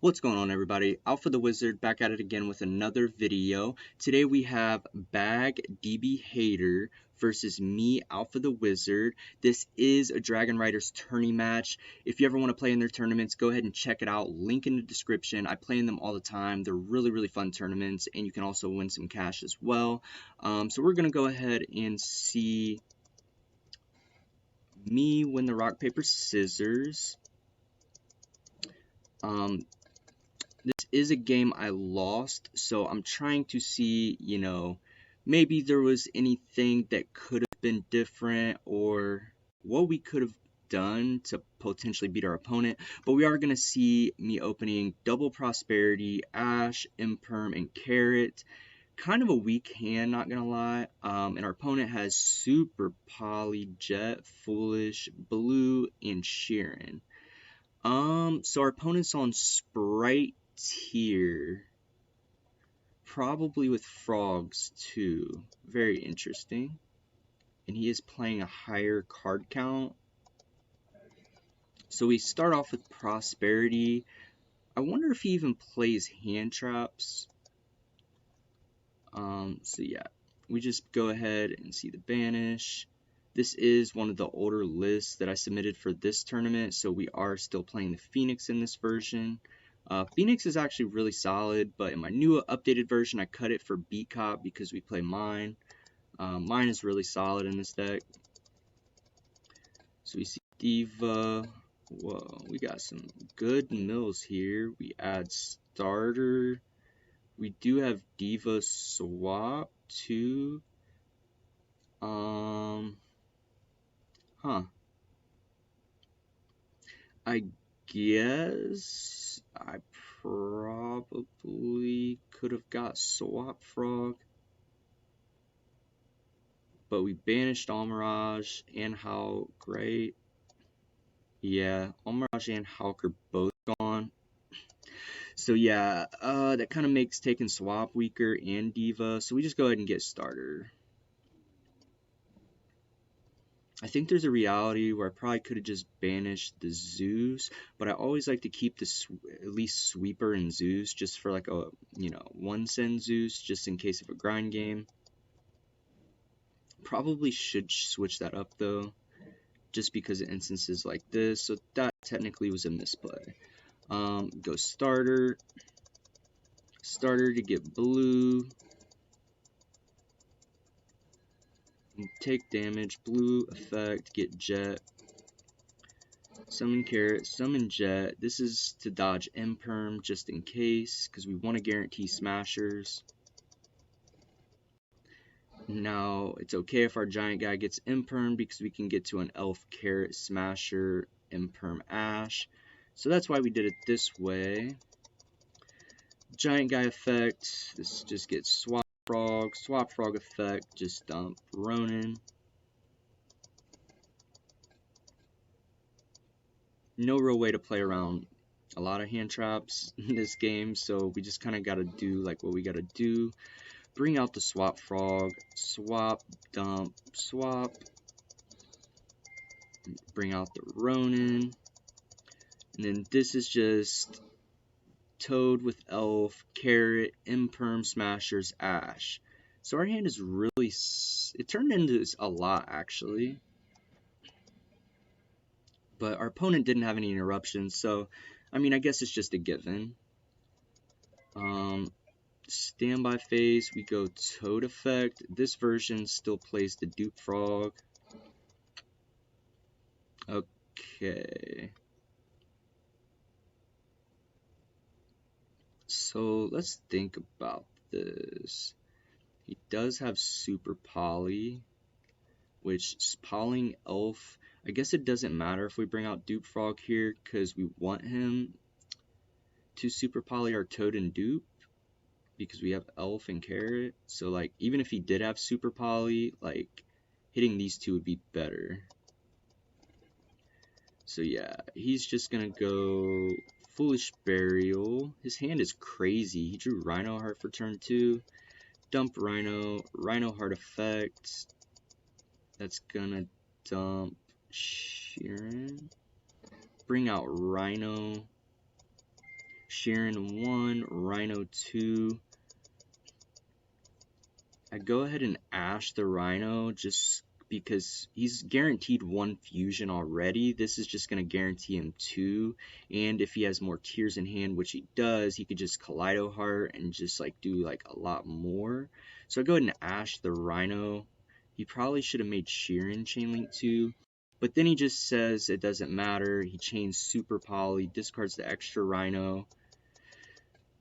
What's going on, everybody? Alpha the Wizard back at it again with another video. Today we have Bag DB Hater versus me, Alpha the Wizard. This is a Dragon Riders tourney match. If you ever want to play in their tournaments, go ahead and check it out. Link in the description. I play in them all the time. They're really fun tournaments, and you can also win some cash as well. So we're going to go ahead and see me win the rock, paper, scissors. This is a game I lost, so I'm trying to see, maybe there was anything that could have been different or what we could have done to potentially beat our opponent. But we are going to see me opening double prosperity, ash, imperm, and carrot. Kind of a weak hand, not going to lie. And our opponent has super poly, jet, foolish, blue, and Sheeran. So our opponent's on Spright here, probably with frogs too. Very interesting. And he is playing a higher card count. So we start off with prosperity. I wonder if he even plays hand traps. So yeah, we just go ahead and see the banish. This is one of the older lists that I submitted for this tournament, so we are still playing the Phoenix in this version. Phoenix is actually really solid, but in my new updated version, I cut it for Beat Cop because we play Mine. Mine is really solid in this deck. So we see Diva. Whoa, we got some good mills here. We add Starter. We do have Diva Swap too. I guess I probably could have got Swap Frog, but we banished Almirage and Hulk, right? Yeah, Almirage and Hulk are both gone. So yeah, that kind of makes taking Swap weaker and Diva, so we just go ahead and get Starter. I think there's a reality where I probably could have just banished the Zeus, but I always like to keep the at least Sweeper and Zeus just for like a, one send Zeus just in case of a grind game. Probably should switch that up though, just because of instances like this, so that technically was a misplay. Go Starter. Starter to get blue. Take damage, blue effect, get jet, summon carrot, summon jet. This is to dodge imperm just in case, because we want to guarantee smashers. Now, it's okay if our giant guy gets imperm because we can get to an elf carrot smasher imperm ash. So that's why we did it this way. Giant guy effect, this just gets swap frog effect, just dump Ronin. No real way to play around a lot of hand traps in this game, so we just kind of got to do like what we got to do. Bring out the swap frog, swap, dump, swap. Bring out the Ronin. And then this is just Toad with elf, carrot, imperm, smashers, ash. So our hand is really, it turned into a lot actually. But our opponent didn't have any interruptions, so I mean, I guess it's just a given. Standby phase, we go Toad effect. This version still plays the dupe frog. Okay. So let's think about this. He does have super poly, which polying elf, I guess it doesn't matter if we bring out dupe frog here because we want him to super poly our Toad and dupe because we have elf and carrot. So like even if he did have super poly, like hitting these two would be better. So yeah, he's just gonna go Foolish Burial. His hand is crazy. He drew Rhino Heart for turn 2. Dump Rhino. Rhino Heart effect. That's gonna dump Sheeran. Bring out Rhino. Sheeran 1, Rhino 2. I go ahead and Ash the Rhino just because he's guaranteed 1 fusion already. This is just going to guarantee him 2. And if he has more tears in hand, which he does, he could just Kaleido Heart and just like do like a lot more. So I go ahead and Ash the Rhino. He probably should have made Sheeran Chainlink 2. But then he just says it doesn't matter. He chains Super Poly, discards the extra Rhino.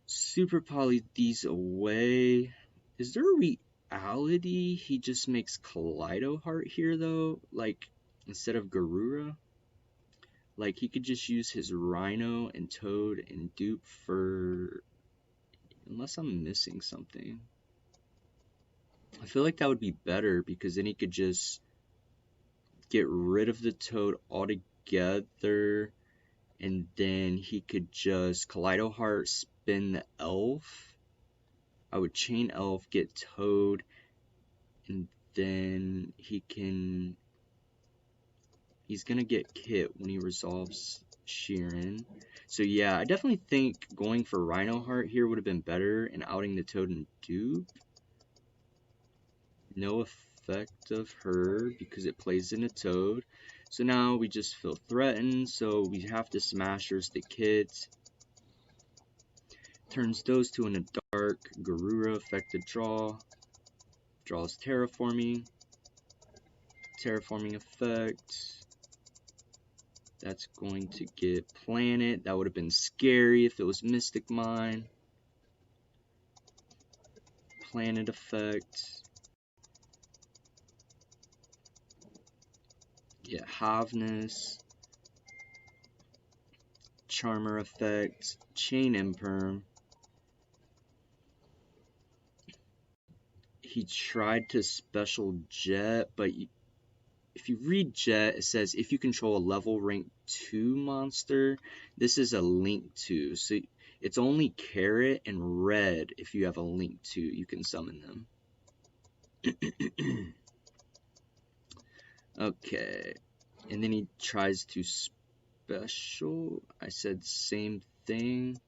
Super Poly these away. Is there a reality he just makes Kaleido Heart here though? Like instead of Garura? Like he could just use his Rhino and Toad and dupe for... Unless I'm missing something. I feel like that would be better because then he could just get rid of the Toad altogether and then he could just Kaleido Heart, spin the Elf. I would chain Elf, get Toad, and then he's gonna get Kit when he resolves Sheeran. So yeah, I definitely think going for Rhino Heart here would have been better and outing the Toad and dupe. No effect of her because it plays in a Toad. So now we just feel threatened, so we have to Smashers the Kit. Turns those two into dark. Garura affected draw. Draws Terraforming. Terraforming effect. That's going to get Planet. That would have been scary if it was Mystic Mine. Planet effect. Yeah, Havness. Charmer effect. Chain Imperm. He tried to special Jet, but if you read Jet, it says if you control a level rank 2 monster, this is a link 2. So it's only Carrot and Red if you have a link 2, you can summon them. Okay, and then he tries to special. I said same thing.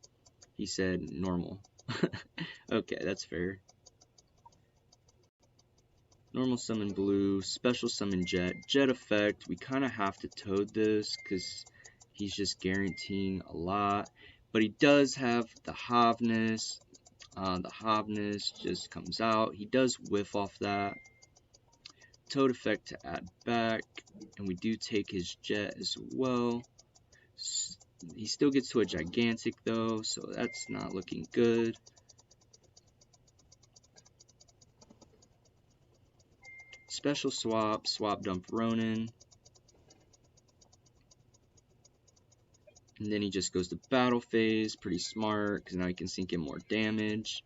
He said normal. Okay, that's fair. Normal summon blue, special summon Jet. Jet effect, we kind of have to Toad this because he's just guaranteeing a lot. But he does have the Havness. The Havness just comes out. He does whiff off that. Toad effect to add back. And we do take his Jet as well. He still gets to a Gigantic though, so that's not looking good. Special swap, swap dump Ronin. And then he just goes to battle phase, pretty smart, because now he can sink in more damage.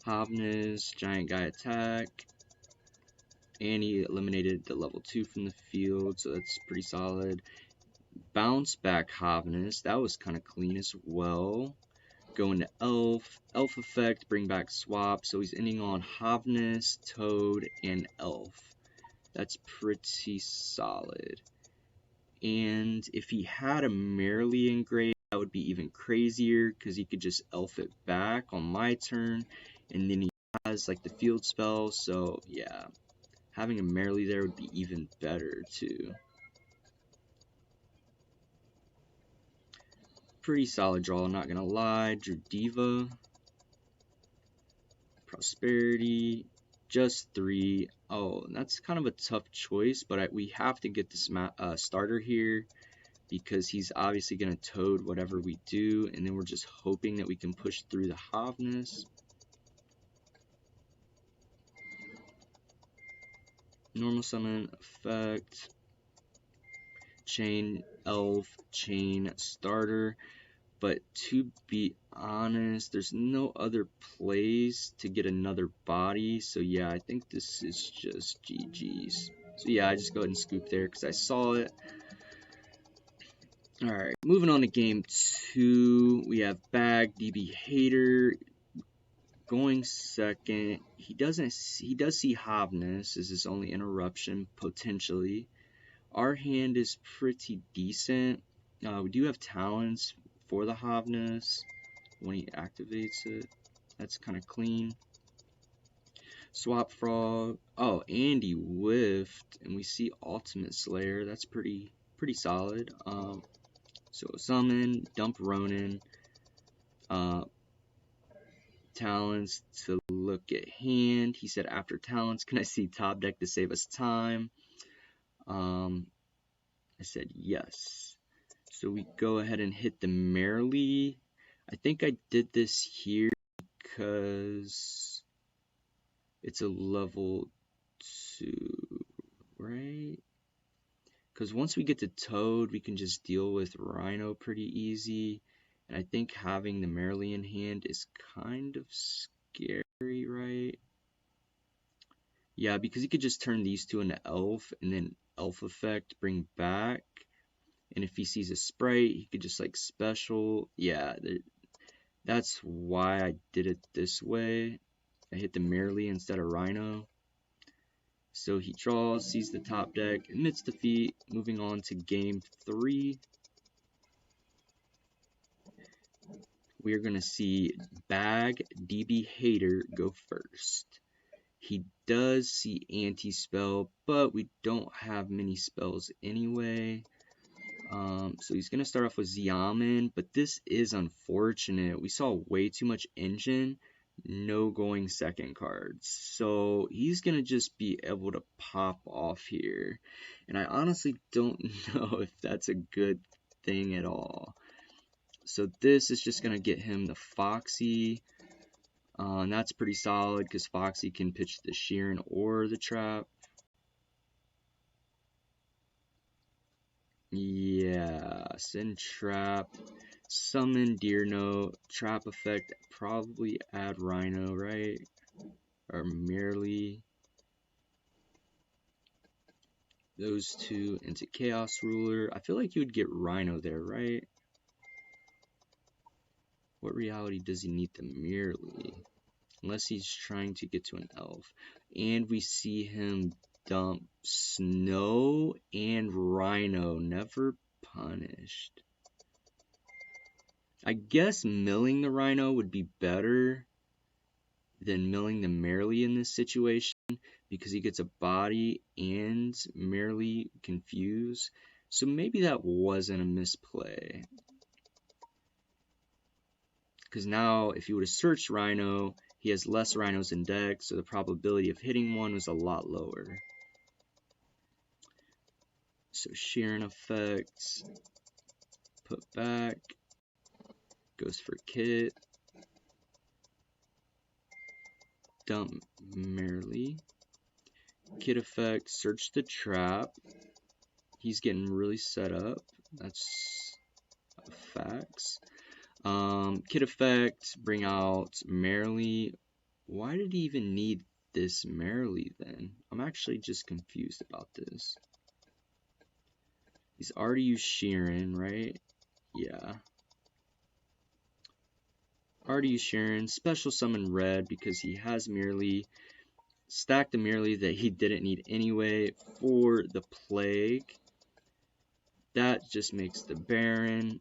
Havness, Giant Guy attack. And he eliminated the level 2 from the field, so that's pretty solid. Bounce back Havness, that was kind of clean as well. Going to Elf, Elf effect, bring back swap, so he's ending on Havness, Toad, and Elf. That's pretty solid. And if he had a Merely engraved, that would be even crazier because he could just Elf it back on my turn, and then he has like the field spell, so yeah, having a Merely there would be even better too. Pretty solid draw, not gonna lie. Drew Diva, Prosperity, just 3. Oh, that's kind of a tough choice, but we have to get this starter here because he's obviously going to Toad whatever we do, and then we're just hoping that we can push through the Havness. Normal summon effect. Chain Elf, chain starter. But to be honest, there's no other plays to get another body. So yeah, I think this is just GG's. So yeah, I just go ahead and scoop there because I saw it. Alright, moving on to game 2. We have Bag, DB Hater going second. He does see Havness as his only interruption, potentially. Our hand is pretty decent. We do have talents for the Havness. when he activates it. That's kind of clean. Swap Frog. Oh, and he whiffed, and we see Ultimate Slayer. That's pretty solid. So summon, dump Ronin, talents to look at hand. He said after talents, can I see top deck to save us time? I said yes. So we go ahead and hit the Merrily. I think I did this here because it's a level 2, right? Because once we get to Toad, we can just deal with Rhino pretty easy. And I think having the Merrily in hand is kind of scary, right? Yeah, because he could just turn these two into Elf, and then Elf effect, bring back. And if he sees a Spright, he could just like special. Yeah, that's why I did it this way. I hit the Merrily instead of Rhino. So he draws, sees the top deck, admits defeat, moving on to game 3. We are going to see Bag DB Hater go first. He does see anti-spell, but we don't have many spells anyway. So he's going to start off with Xiamen, but this is unfortunate. We saw way too much engine, no going second cards. So he's going to just be able to pop off here. And I honestly don't know if that's a good thing at all. So this is just going to get him the Foxy. And that's pretty solid because Foxy can pitch the Sheeran or the Trap. Yeah, send Trap, summon Deer Note, Trap effect, probably add Rhino, right? Or merely those two into Chaos Ruler. I feel like you would get Rhino there, right? What reality does he need the merely? Unless he's trying to get to an elf. And we see him dump Snow and Rhino, never punished. I guess milling the Rhino would be better than milling the Merrily in this situation because he gets a body and Merrily confused. So maybe that wasn't a misplay. Because now if you would have searched Rhino, he has less Rhinos in deck, so the probability of hitting one was a lot lower. So Sheeran effects, put back, goes for Kit, dump Merrily, Kit effect, search the trap. He's getting really set up. That's facts. Kit effect, bring out Merrily. Why did he even need this Merrily then? I'm actually just confused about this. He's already used Sheeran, right? Yeah. Already used Sheeran. Special summon Red because he has Merrily. Stacked the Merrily that he didn't need anyway for the Plague. That just makes the Baron.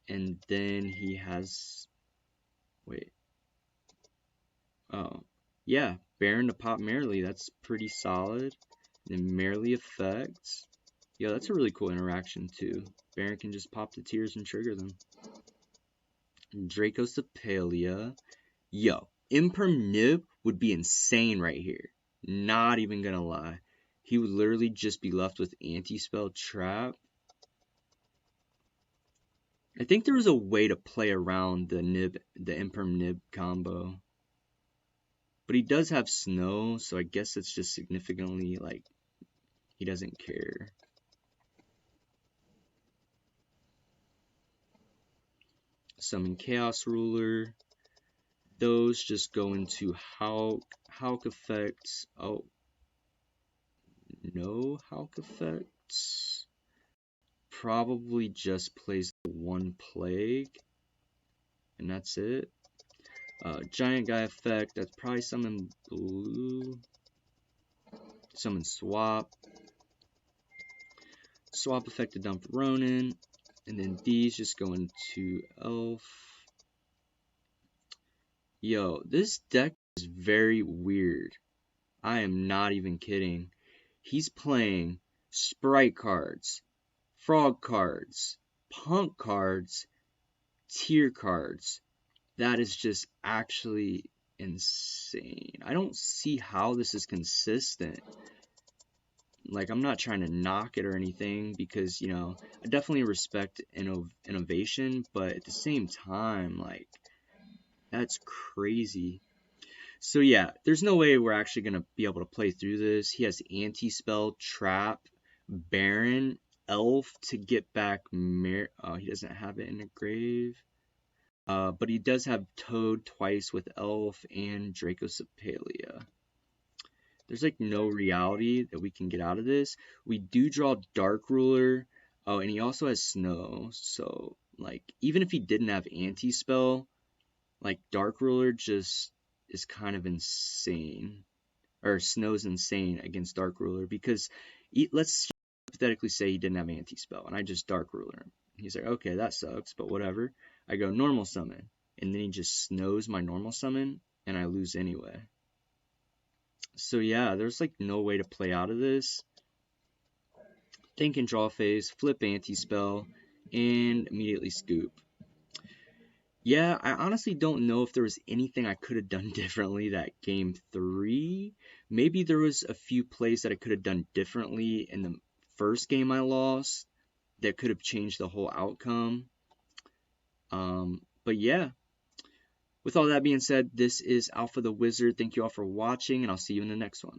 And then he has... Wait. Oh. Yeah. Baron to pop Merrily. That's pretty solid. And then Merrily effects. Yeah, that's a really cool interaction too. Baron can just pop the tears and trigger them. Draco's Sepalia. Yo, Imperm Nib would be insane right here. Not even gonna lie. He would literally just be left with anti-spell trap. I think there was a way to play around the Imperm Nib combo. But he does have Snow, so I guess it's just significantly like he doesn't care. Summon Chaos Ruler. Those just go into Hulk effects. Oh, no Hulk effects. Probably just plays the one Plague, and that's it. Giant Guy effect. That's probably summon Blue. Summon Swap. Swap effect to dump Ronin, and then these just go into Elf. Yo, this deck is very weird. I am not even kidding. He's playing Spright cards, Frog cards, Punk cards, Tier cards. That is just actually insane. I don't see how this is consistent. Like, I'm not trying to knock it or anything because, I definitely respect innovation, but at the same time, like, that's crazy. So yeah, there's no way we're actually gonna be able to play through this. He has anti-spell, trap, Baron, elf to get back oh, he doesn't have it in a grave. But he does have Toad twice with elf and Dracosepalia. There's like no reality that we can get out of this. We do draw Dark Ruler. Oh, and he also has Snow. So like even if he didn't have anti-spell, like Dark Ruler just is kind of insane. Or Snow's insane against Dark Ruler because let's hypothetically say he didn't have anti-spell and I just Dark Ruler him. He's like, okay, that sucks, but whatever. I go normal summon, and then he just snows my normal summon, and I lose anyway. So yeah, there's like no way to play out of this. Think and draw phase, flip anti-spell, and immediately scoop. Yeah, I honestly don't know if there was anything I could have done differently that game 3. Maybe there was a few plays that I could have done differently in the first game I lost that could have changed the whole outcome. But yeah, with all that being said, this is Alpha the Wizard. Thank you all for watching, and I'll see you in the next one.